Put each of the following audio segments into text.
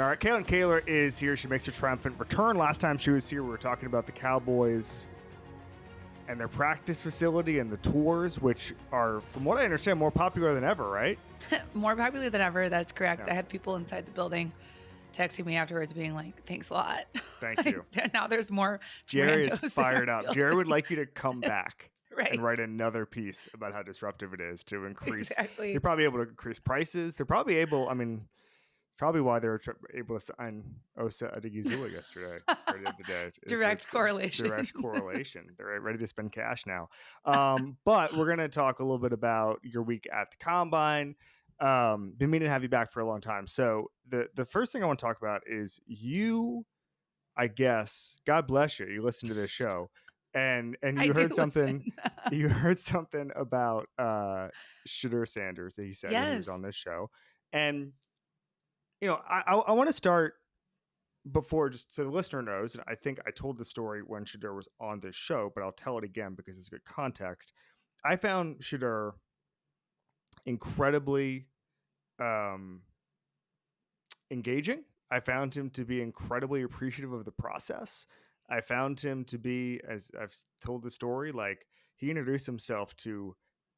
All right, Kalyn Kahler is here. She makes her triumphant return. Last time she was here, we were talking about the Cowboys and their practice facility and the tours, which are, from what I understand, more popular than ever, right? More popular than ever. That's correct. Yeah. I had people inside the building texting me afterwards being like, thanks a lot. Thank you. Now there's more. Jerry is randos in fired our up. building. Jerry would like you to come back Right. and write another piece about how disruptive it is to increase. Exactly. They're probably able to increase prices. They're probably able, probably why they were able to sign Osa Adigizula yesterday or the other day. Direct correlation. Direct correlation. They're ready to spend cash now. But we're going to talk a little bit about your week at the Combine. Been meaning to have you back for a long time. So the first thing I want to talk about is you, I guess, God bless you. You listen to this show. And you heard something. You heard something about Shedeur Sanders that he said when he was on this show. And I want to start before, just so the listener knows, and I think I told the story when Shedeur was on this show, but I'll tell it again because it's good context. I found Shedeur incredibly engaging. I found him to be incredibly appreciative of the process. I found him to be, as I've told the story, like he introduced himself to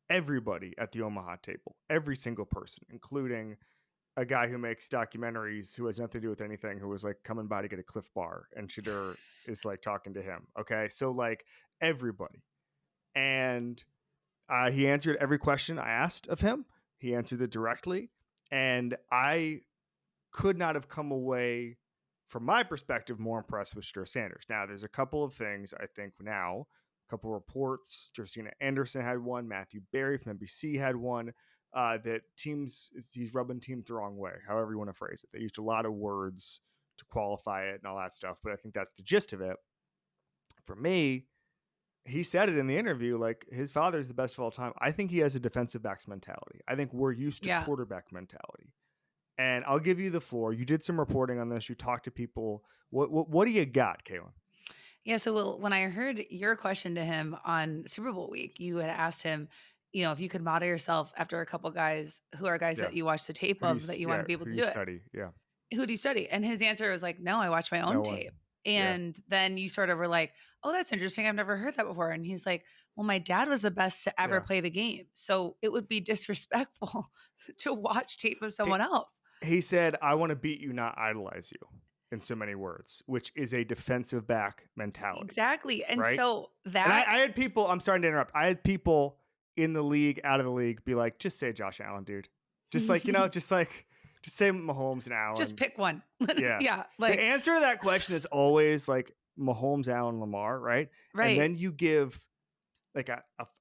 everybody at the Omaha table, every single person, including a guy who makes documentaries who has nothing to do with anything, who was like coming by to get a Cliff Bar, and Shedeur is like talking to him. Okay. So like everybody. And he answered every question I asked of him. He answered it directly. And I could not have come away, from my perspective, more impressed with Shedeur Sanders. Now, there's a couple of things I think now, a couple of reports. Josina Anderson had one. Matthew Berry from NBC had one. That he's rubbing teams the wrong way, however you want to phrase it. They used a lot of words to qualify it and all that stuff, but I think that's the gist of it. For me, he said it in the interview, like his father is the best of all time. I think he has a defensive backs mentality. I think we're used to quarterback mentality. And I'll give you the floor. You did some reporting on this. You talked to people. What do you got, Kalyn? Yeah, so when I heard your question to him on Super Bowl week, you had asked him, if you could model yourself after a couple guys who are guys that you watch the tape of that you want to be able to do it. Study. Yeah. Who do you study? And his answer was like, no, I watch my own tape. And then you sort of were like, oh, that's interesting. I've never heard that before. And he's like, well, my dad was the best to ever play the game. So it would be disrespectful to watch tape of someone else. He said, I want to beat you, not idolize you. In so many words, which is a defensive back mentality. Exactly. And right? So that and I had people, I'm starting to interrupt. I had people in the league, out of the league, be like, just say Josh Allen, dude. Just like, just say Mahomes and Allen. Just pick one. Yeah. Like the answer to that question is always like Mahomes, Allen, Lamar, right? Right. And then you give like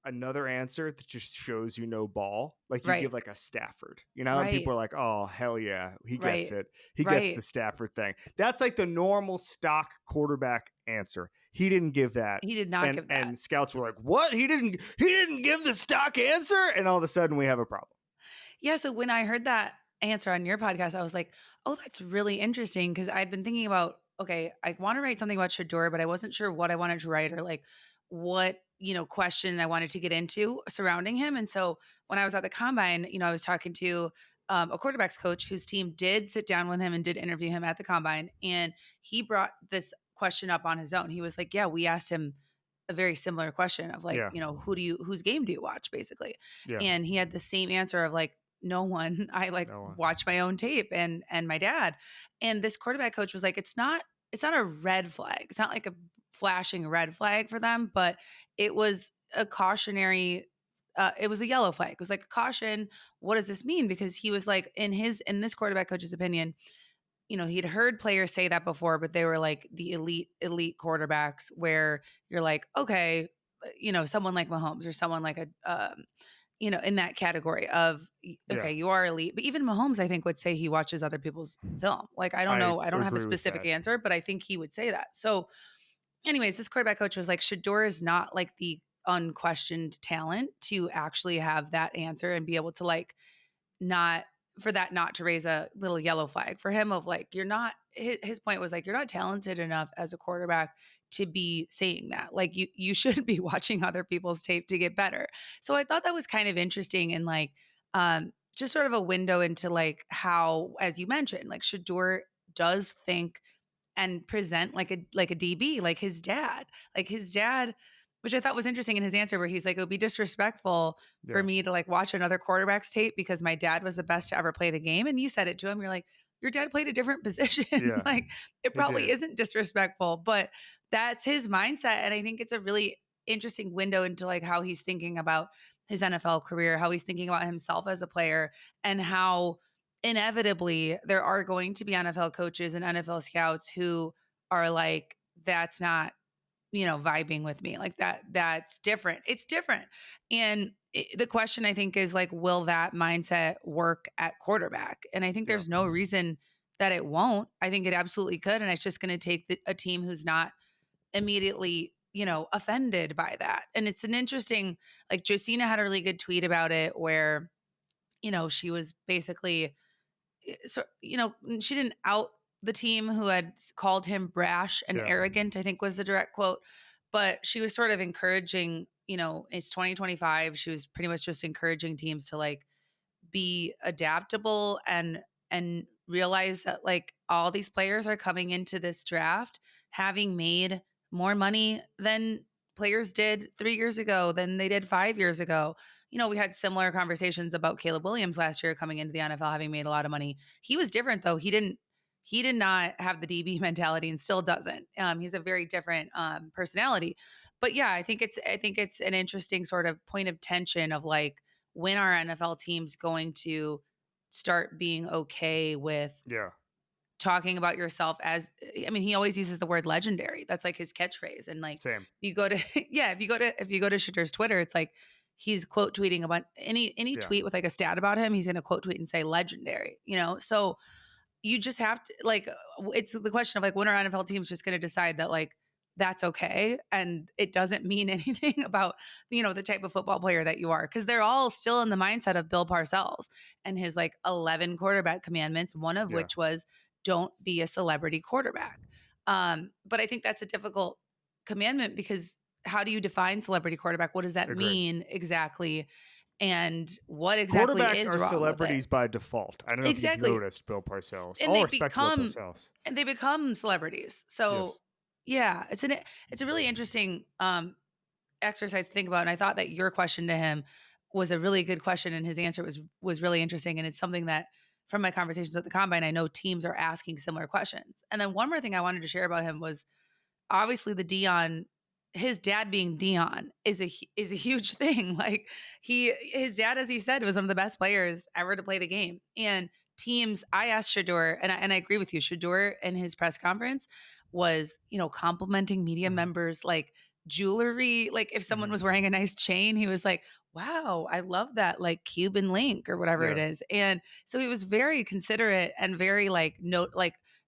another answer that just shows ball. Like you give like a Stafford, and people are like, oh, hell yeah, he gets it. He gets the Stafford thing. That's like the normal stock quarterback answer. He didn't give that. He did not give that. And scouts were like, what? He didn't give the stock answer? And all of a sudden we have a problem. Yeah, so when I heard that answer on your podcast, I was like, oh, that's really interesting, because I'd been thinking about, okay, I want to write something about Shedeur, but I wasn't sure what I wanted to write or like what question I wanted to get into surrounding him. And so when I was at the Combine, I was talking to a quarterbacks coach whose team did sit down with him and did interview him at the Combine. And he brought this question up on his own. He was like, yeah, we asked him a very similar question of like, whose game do you watch, basically? Yeah. And he had the same answer of like, no one. I watch my own tape and my dad. And this quarterback coach was like, it's not a red flag. It's not like a flashing red flag for them, but it was a cautionary, it was a yellow flag. It was like a caution. What does this mean? Because he was like, in this quarterback coach's opinion, he'd heard players say that before, but they were like the elite quarterbacks where you're like, okay, someone like Mahomes or someone like in that category of, okay, you are elite. But even Mahomes, I think, would say he watches other people's film. Like, I don't know. I don't have a specific answer, but I think he would say that. So anyways, this quarterback coach was like, Shedeur is not like the unquestioned talent to actually have that answer and be able to like not to raise a little yellow flag for him of like, you're not, his point was like, you're not talented enough as a quarterback to be saying that. Like you should be watching other people's tape to get better. So I thought that was kind of interesting and like, just sort of a window into like how, as you mentioned, like Shedeur does think and present like a DB, like his dad, which I thought was interesting in his answer, where he's like, "It would be disrespectful for Yeah. me to like watch another quarterback's tape because my dad was the best to ever play the game." And you said it to him. You're like, "Your dad played a different position. Yeah. Like, it He probably did. isn't disrespectful." But that's his mindset, and I think it's a really interesting window into like how he's thinking about his NFL career, how he's thinking about himself as a player, and how inevitably there are going to be NFL coaches and NFL scouts who are like, that's not, vibing with me. Like that's different. It's different. And the question I think is like, will that mindset work at quarterback? And I think Yeah. there's no reason that it won't. I think it absolutely could. And it's just going to take a team who's not immediately, offended by that. And it's an interesting, like Josina had a really good tweet about it where, she was basically so she didn't out the team who had called him brash and Yeah. arrogant, I think was the direct quote, but she was sort of encouraging, it's 2025, she was pretty much just encouraging teams to like be adaptable and realize that like all these players are coming into this draft having made more money than players did 3 years ago than they did 5 years ago. We had similar conversations about Caleb Williams last year coming into the NFL having made a lot of money. He was different though. He did not have the DB mentality and still doesn't. He's a very different personality. But yeah, I think it's an interesting sort of point of tension of like when are NFL teams going to start being okay with Yeah. talking about yourself as, I mean, he always uses the word legendary. That's like his catchphrase. And like Same. you go to yeah, if you go to Shadeur's Twitter, it's like he's quote tweeting about any Yeah. tweet with like a stat about him, he's gonna quote tweet and say legendary, So you just have to like it's the question of like when are NFL teams just going to decide that like that's okay and it doesn't mean anything about the type of football player that you are, because they're all still in the mindset of Bill Parcells and his like 11 quarterback commandments, one of Yeah. which was don't be a celebrity quarterback. But I think that's a difficult commandment because how do you define celebrity quarterback? What does that Agreed. mean exactly? And what exactly Quarterbacks is are wrong with it? celebrities by default. I don't know if you've Exactly. noticed, Bill Parcells. And All they respect to Bill become Parcells. and they become celebrities. So Yes. yeah, it's a really interesting exercise to think about. And I thought that your question to him was a really good question, and his answer was really interesting. And it's something that from my conversations at the combine, I know teams are asking similar questions. And then one more thing I wanted to share about him was obviously the Dion, his dad being Dion is a huge thing. Like his dad, as he said, was one of the best players ever to play the game. And teams, I asked Shedeur, and I agree with you. Shedeur in his press conference was, complimenting media Mhm. members like jewelry. Like if someone Mhm. was wearing a nice chain, he was like, "Wow, I love that like Cuban link or whatever it Yeah. is." And so he was very considerate and very like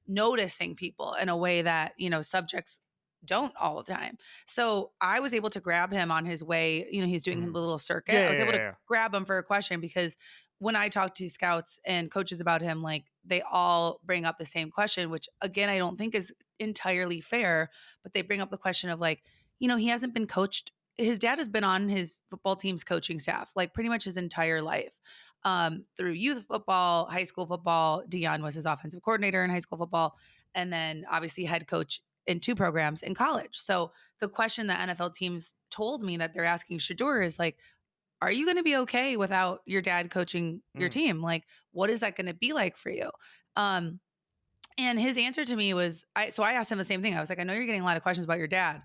noticing people in a way that subjects don't all the time. So I was able to grab him on his way. He's doing the Mhm. little circuit. Yeah, I yeah, was able yeah, to yeah. grab him for a question because when I talk to scouts and coaches about him, like they all bring up the same question, which again, I don't think is entirely fair, but they bring up the question of like, he hasn't been coached. His dad has been on his football team's coaching staff like pretty much his entire life. Through youth football, high school football, Dion was his offensive coordinator in high school football, and then obviously head coach in 2 programs in college. So the question that NFL teams told me that they're asking Shedeur is like, are you going to be okay without your dad coaching your Mm. team? Like, what is that going to be like for you? Um, and his answer to me was, I asked him the same thing. I was like, I know you're getting a lot of questions about your dad.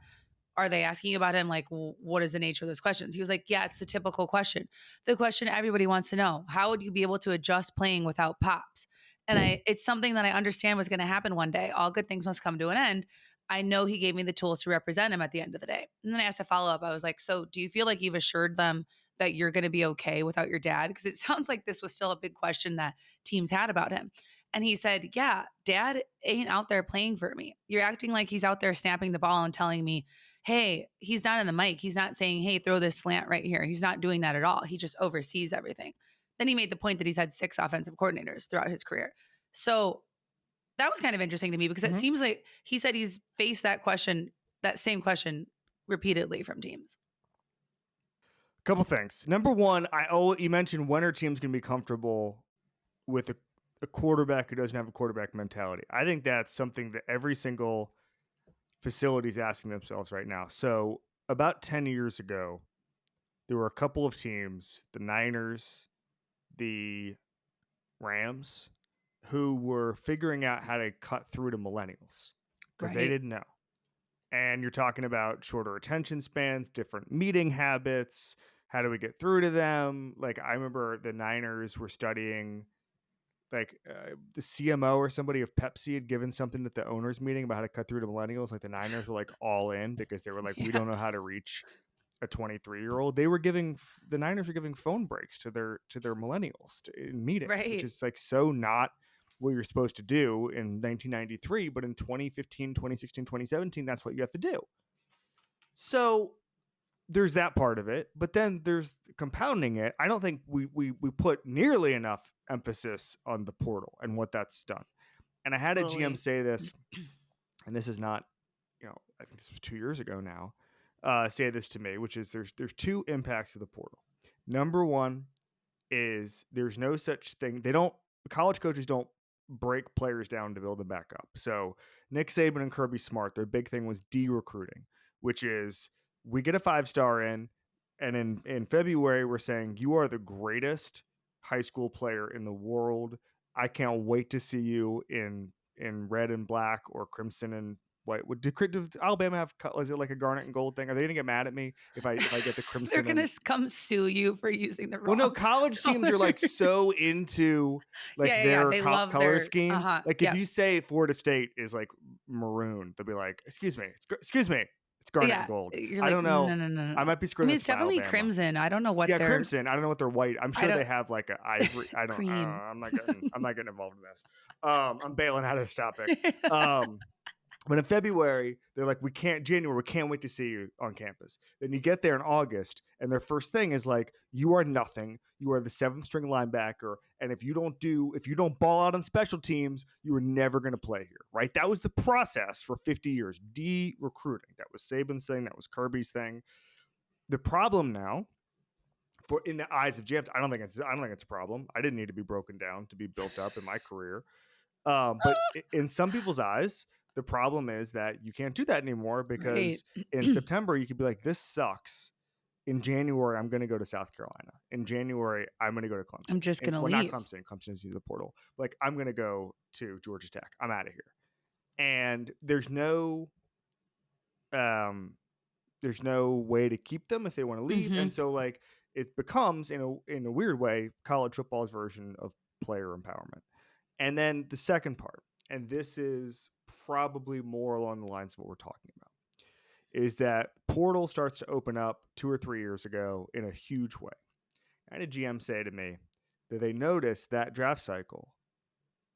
Are they asking you about him? Like, what is the nature of those questions? He was like, yeah, it's the typical question. The question everybody wants to know. How would you be able to adjust playing without pops? And it's something that I understand was going to happen one day. All good things must come to an end. I know he gave me the tools to represent him at the end of the day. And then I asked a follow up. I was like, so do you feel like you've assured them that you're going to be okay without your dad? Because it sounds like this was still a big question that teams had about him. And he said, yeah, dad ain't out there playing for me. You're acting like he's out there snapping the ball and telling me, hey, he's not in the mic. He's not saying, hey, throw this slant right here. He's not doing that at all. He just oversees everything. Then he made the point that he's had 6 offensive coordinators throughout his career. So that was kind of interesting to me because it Mhm. seems like he said he's faced that same question repeatedly from teams. Couple things. Number one, you mentioned when are teams going to be comfortable with a quarterback who doesn't have a quarterback mentality. I think that's something that every single facility is asking themselves right now. So about 10 years ago, there were a couple of teams, the Niners, the Rams, who were figuring out how to cut through to millennials because they Right. didn't know. And you're talking about shorter attention spans, different meeting habits. How do we get through to them? Like, I remember the Niners were studying, like, the CMO or somebody of Pepsi had given something at the owners meeting about how to cut through to millennials. Like, the Niners were like all in because they were like, we Yeah. don't know how to reach a 23-year-old. They were giving, the Niners were giving phone breaks to their millennials in meetings, which Right. is like so not what you're supposed to do in 1993, but in 2015, 2016, 2017, that's what you have to do. So there's that part of it, but then there's compounding it. I don't think we put nearly enough emphasis on the portal and what that's done. And I had a GM Totally. say this, and this is not, I think this was 2 years ago now, say this to me, which is there's two impacts of the portal. Number one is there's no such thing. College coaches don't break players down to build them back up. So Nick Saban and Kirby Smart, their big thing was de-recruiting, which is we get a 5-star in, and in February we're saying you are the greatest high school player in the world. I can't wait to see you in red and black or crimson and white. Did Alabama have? Was it like a garnet and gold thing? Are they gonna get mad at me if I get the They're crimson gonna and? come sue you for using the Well, no, wrong college teams are like colors. so into like Yeah, yeah, yeah. their They love color their scheme. Like if Yep. you say Florida State is like maroon, they'll be like, excuse me, it's garnet and Yeah. gold." You're I like, don't know. no, no, no, no, I no. might be I screwing mean, this it's by definitely Alabama. crimson. I don't know what Yeah, they're. crimson. I don't know what they're white. I'm I sure don't they have like a ivory. I don't. cream. I'm not getting. I'm not getting involved in this. I'm bailing out of this topic. But in February, they're like, January, we can't wait to see you on campus. Then you get there in August, and their first thing is like, you are nothing. You are the 7th-string linebacker. And if you don't ball out on special teams, you are never going to play here, right? That was the process for 50 years, de-recruiting. That was Saban's thing. That was Kirby's thing. The problem now, for in the eyes of GMs, I don't think it's a problem. I didn't need to be broken down to be built up in my career. But in some people's eyes, the problem is that you can't do that anymore Right. because in September you could be like, this sucks. In January, I'm going to go to South Carolina. In January, I'm going to go to Clemson. I'm just And gonna well, not leave. Clemson. Clemson is the portal. Like I'm going to go to Georgia Tech. I'm out of here. And um, there's no way to keep them if they want to leave. Hmm. And so like it becomes in a weird way college football's version of player empowerment. And then the second part, and this is probably more along the lines of what we're talking about, is that portal starts to open up 2 or 3 years ago in a huge way. I had a GM say to me that they noticed that draft cycle,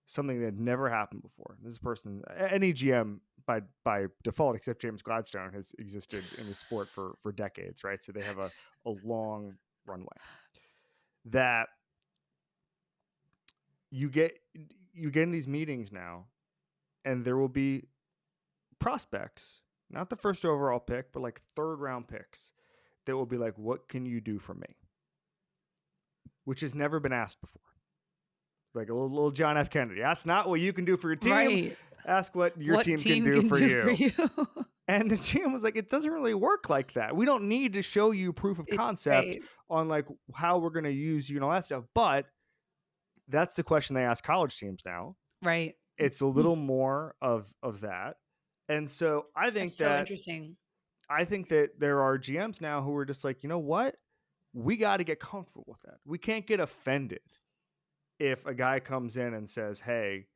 something that had never happened before. This person, any GM by default, except James Gladstone, has existed in the sport for decades, right? So they have a long runway. That you get in these meetings now, and there will be prospects, not the first overall pick, but like 3rd-round picks that will be like, what can you do for me? Which has never been asked before. Like a little John F. Kennedy. Ask not what you can do for your team. Right. Ask what your What team can team do can for do for you. you? And the GM was like, it doesn't really work like that. We don't need to show you proof of concept Right. on like how we're going to use you and all that stuff. But that's the question they ask college teams now. Right. It's a little more of that. And so I That's think so that interesting. there are GMs now who are just like, you know what? We got to get comfortable with that. We can't get offended if a guy comes in and says, hey,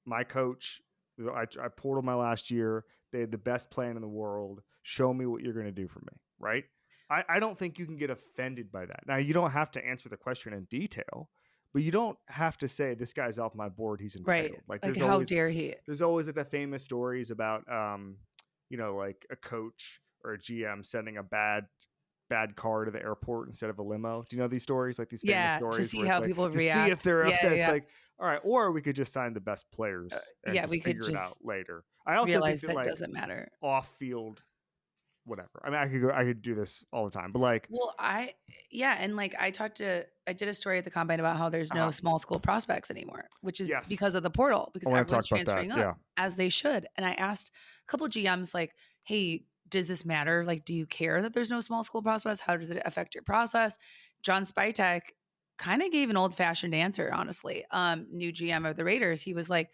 my coach, I portaled my last year. They had the best plan in the world. Show me what you're going to do for me, right? I don't think you can get offended by that. Now, you don't have to answer the question in detail, but you don't have to say, this guy's off my board, he's Right. entitled. Like Like, how dare he? there's always like the famous stories about like a coach or a GM sending a bad car to the airport instead of a limo. Do you know these stories? Like these famous Yeah, to stories see where it's how like people to see if react. they're Yeah, upset. yeah, It's yeah. like, all right, or we could just sign the best players and Yeah, just we could figure it just out later. I also think realize that that like doesn't matter. off-field whatever. I mean, I could do this all the time, but like, Well, yeah, and like I did a story at the combine about how there's no uh small school prospects anymore, which is yes, because of the portal, because I want to talk everyone's about that. transferring up Yeah. as they should. And I asked a couple of GMs like, "Hey, does this matter? Like, do you care that there's no small school prospects? How does it affect your process?" John Spytek kind of gave an old-fashioned answer, honestly. New GM of the Raiders, he was like,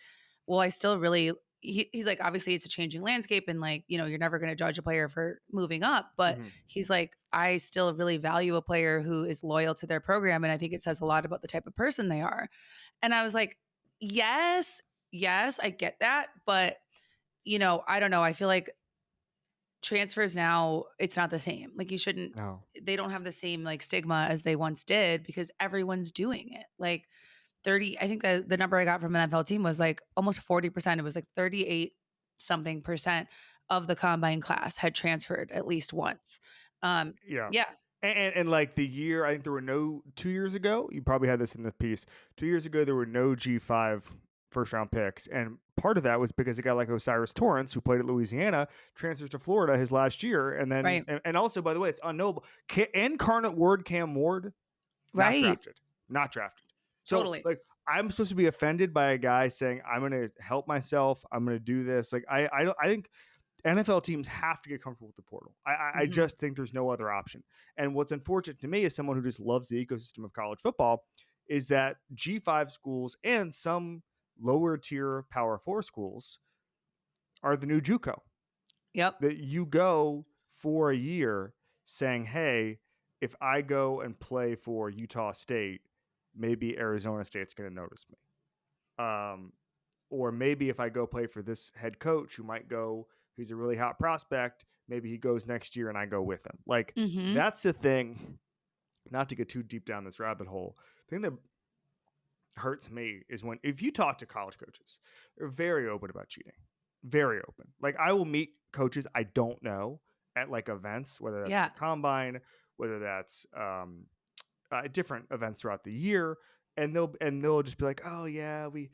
"Well, I still really." He's like, obviously, it's a changing landscape, and like, you're never going to judge a player for moving up, but Hmm. he's like, I still really value a player who is loyal to their program. And I think it says a lot about the type of person they are. And I was like, yes, yes, I get that. But, I don't know. I feel like transfers now, it's not the same. Like No. they don't have the same like stigma as they once did because everyone's doing it. Like 30, I think the number I got from an NFL team was like almost 40%. It was like 38 something percent of the combine class had transferred at least once. Yeah. Yeah, And like the year, I think there were no 2 years ago. You probably had this in the piece. 2 years ago, there were no G5 first round picks, and part of that was because a guy like Osiris Torrance, who played at Louisiana, transfers to Florida his last year, and then right, and also by the way, it's unknowable. Incarnate Word Cam Ward, not right. drafted, not drafted. So Totally. like. I'm supposed to be offended by a guy saying I'm going to help myself. I'm going to do this. Like I don't. I think NFL teams have to get comfortable with the portal. I Mhm. just think there's no other option. And what's unfortunate to me as someone who just loves the ecosystem of college football is that G5 schools and some lower tier Power 4 schools are the new JUCO. Yep. That you go for a year saying, hey, if I go and play for Utah State, maybe Arizona State's going to notice me. Or maybe if I go play for this head coach who might go, who's a really hot prospect, maybe he goes next year and I go with him. Like Mhm. that's the thing. Not to get too deep down this rabbit hole. The thing that hurts me is when if you talk to college coaches, they're very open about cheating. Very open. Like I will meet coaches I don't know at like events, whether that's the Yeah. combine, whether that's different events throughout the year, and they'll just be like, oh yeah, we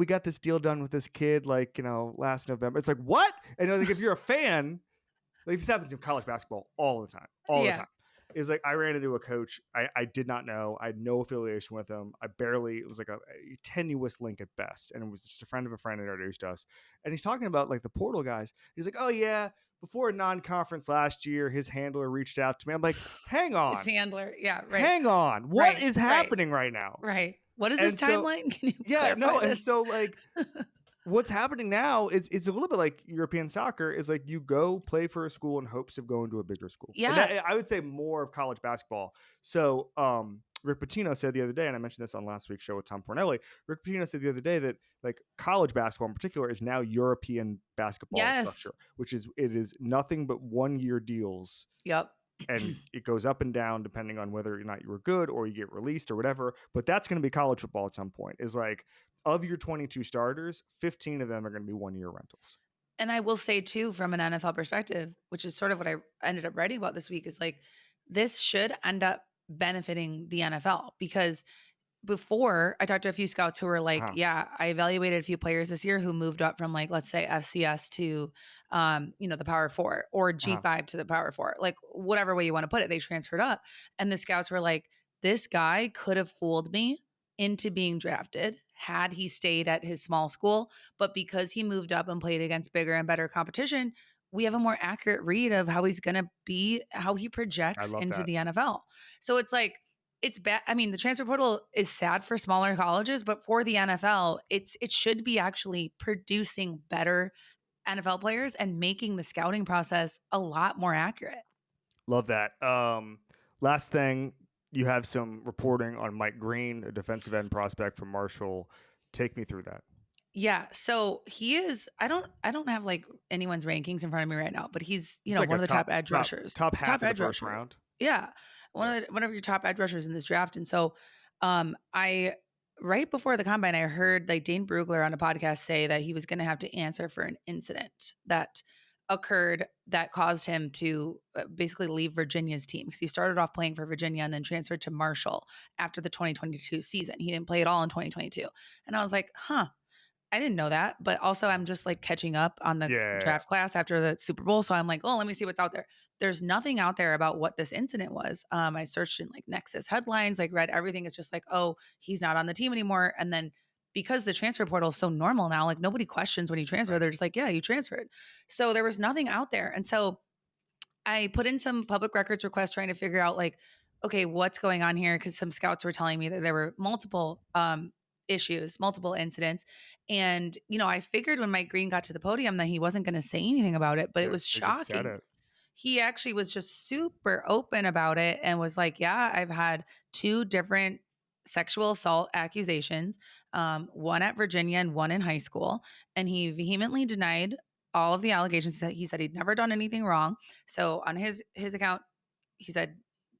got this deal done with this kid like last November. It's like what? And like if you're a fan, like this happens in college basketball all the Yeah. time. Is like I ran into a coach I did not know. I had no affiliation with him. It was like a tenuous link at best. And it was just a friend of a friend that introduced us. And he's talking about like the portal guys. He's like, oh yeah, before a non-conference last year, his handler reached out to me. I'm like, hang His on, handler. Yeah, right. hang on. What Right. is Right. happening right now? Right. What is this And so timeline? Can you yeah, no, clarify and this? so like what's happening now is it's a little bit like European soccer is like you go play for a school in hopes of going to a bigger school. And Yeah. that, I would say more of college basketball. So Rick Pitino said the other day, and I mentioned this on last week's show with Tom Fornelli. Rick Pitino said the other day that like college basketball in particular is now European basketball Yes. structure, which is it is nothing but 1 year deals Yep. and it goes up and down depending on whether or not you were good or you get released or whatever. But that's going to be college football at some point. Is like of your 22 starters, 15 of them are going to be 1 year rentals. And I will say too, from an NFL perspective, which is sort of what I ended up writing about this week, is like this should end up benefiting the NFL because before I talked to a few scouts who were like, Uh-huh. yeah, I evaluated a few players this year who moved up from like, let's say FCS to, the power four or Uh-huh. G5 to the power four, like whatever way you want to put it, they transferred up. And the scouts were like, this guy could have fooled me into being drafted had he stayed at his small school. But because he moved up and played against bigger and better competition, we have a more accurate read of how he's going to be, how he I projects love into that. the NFL. So it's like, it's bad. I mean, the transfer portal is sad for smaller colleges, but for the NFL, it should be actually producing better NFL players and making the scouting process a lot more accurate. Love that. Last thing, you have some reporting on Mike Green, a defensive end prospect from Marshall. Take me through that. Yeah, so he is I don't have like anyone's rankings in front of me right now, but he's, It's like one a of the top edge rushers. top half Top of the edge first rusher. round. Yeah. Yeah. One of your top edge rushers in this draft. And so I right before the combine, I heard like Dane Brugler on a podcast say that he was gonna have to answer for an incident that occurred that caused him to basically leave Virginia's team because he started off playing for Virginia and then transferred to Marshall after the 2022 season. He didn't play at all in 2022. And I was like, huh, I didn't know that, but also I'm just like catching up on the Yeah. draft class after the Super Bowl. So I'm like, oh, let me see what's out there. There's nothing out there about what this incident was. I searched in like Nexus headlines, like read everything. It's just like, oh, he's not on the team anymore. And then because the transfer portal is so normal now, like nobody questions when you transfer. Right. They're just like, yeah, you transferred. So there was nothing out there. And so I put in some public records requests trying to figure out like, okay, what's going on here? Because some scouts were telling me that there were multiple issues, multiple incidents. And, I figured when Mike Green got to the podium that he wasn't going to say anything about it, but it was They just said shocking. it. He actually was just super open about it and was like, yeah, I've had two different sexual assault accusations, one at Virginia and one in high school. And he vehemently denied all of the allegations. That he said he'd never done anything wrong. So on his account, he said,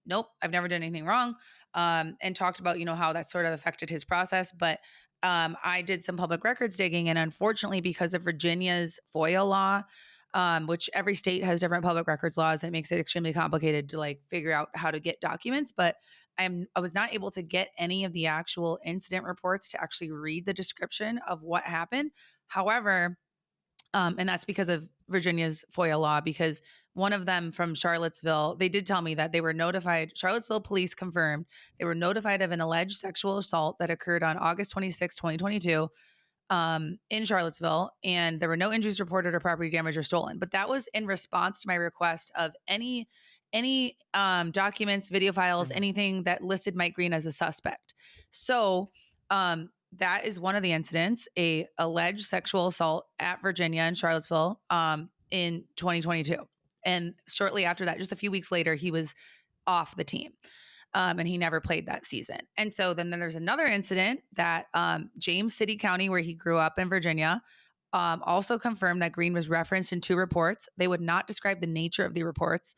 nope, I've never done anything wrong. And talked about, how that sort of affected his process. But I did some public records digging. And unfortunately, because of Virginia's FOIA law, which every state has different public records laws, and it makes it extremely complicated to like figure out how to get documents. But I was not able to get any of the actual incident reports to actually read the description of what happened. However, and that's because of Virginia's FOIA law, because one of them from Charlottesville, they did tell me that they were notified, Charlottesville police confirmed they were notified of an alleged sexual assault that occurred on August 26, 2022, in Charlottesville, and there were no injuries reported or property damage or stolen. But that was in response to my request of any documents, video files, Mhm. anything that listed Mike Green as a suspect. So that is one of the incidents, a alleged sexual assault at Virginia and Charlottesville in 2022. And shortly after that, just a few weeks later, he was off the team. And he never played that season. And so then there's another incident that James City County, where he grew up in Virginia, also confirmed that Green was referenced in two reports. They would not describe the nature of the reports,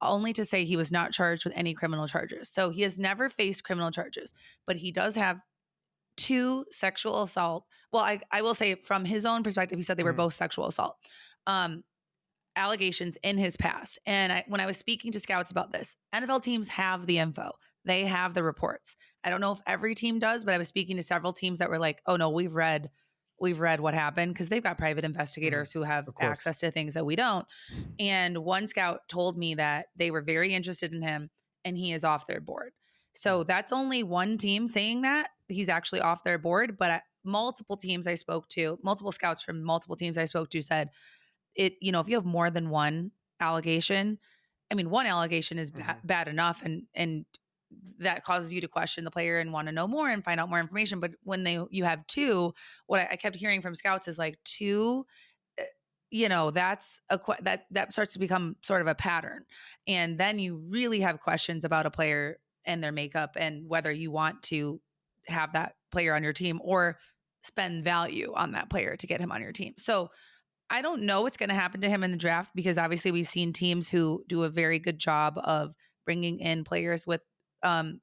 only to say he was not charged with any criminal charges. So he has never faced criminal charges, but he does have two sexual assault. Well, I will say from his own perspective, he said they were Mhm. both sexual assault. Allegations in his past. And when I was speaking to scouts about this, NFL teams have the info. They have the reports. I don't know if every team does, but I was speaking to several teams that were like, "Oh no, we've read what happened," because they've got private Mhm. investigators who have Of course. access to things that we don't. And one scout told me that they were very interested in him and he is off their board. Mm. So that's only one team saying that he's actually off their board, but multiple teams I spoke to, multiple scouts from multiple teams I spoke to said if you have more than one allegation, I mean, one allegation is Mhm. bad enough, and that causes you to question the player and want to know more and find out more information. But when you have two, what I kept hearing from scouts is like two, uh, that's that starts to become sort of a pattern, and then you really have questions about a player and their makeup and whether you want to have that player on your team or spend value on that player to get him on your team. So I don't know what's going to happen to him in the draft, because obviously we've seen teams who do a very good job of bringing in players with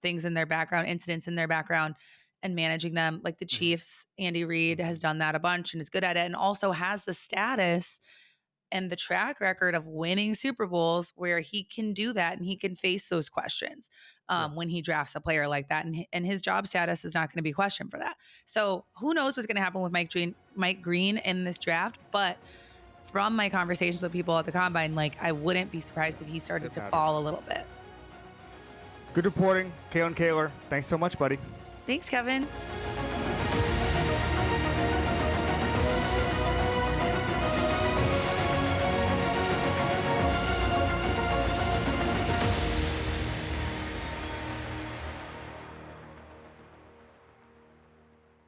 things in their background, incidents in their background, and managing them. Like the Mhm. Chiefs, Andy Reid has Mhm. done that a bunch and is good at it, and also has the status and the track record of winning Super Bowls where he can do that and he can face those questions Yeah. when he drafts a player like that. And his job status is not going to be questioned for that. So who knows what's going to happen with Mike Green in this draft. But from my conversations with people at the combine, like I wouldn't be surprised if he started It to fall a matters. little bit. Good reporting, Kalyn Kahler. Thanks so much, buddy. Thanks, Kevin.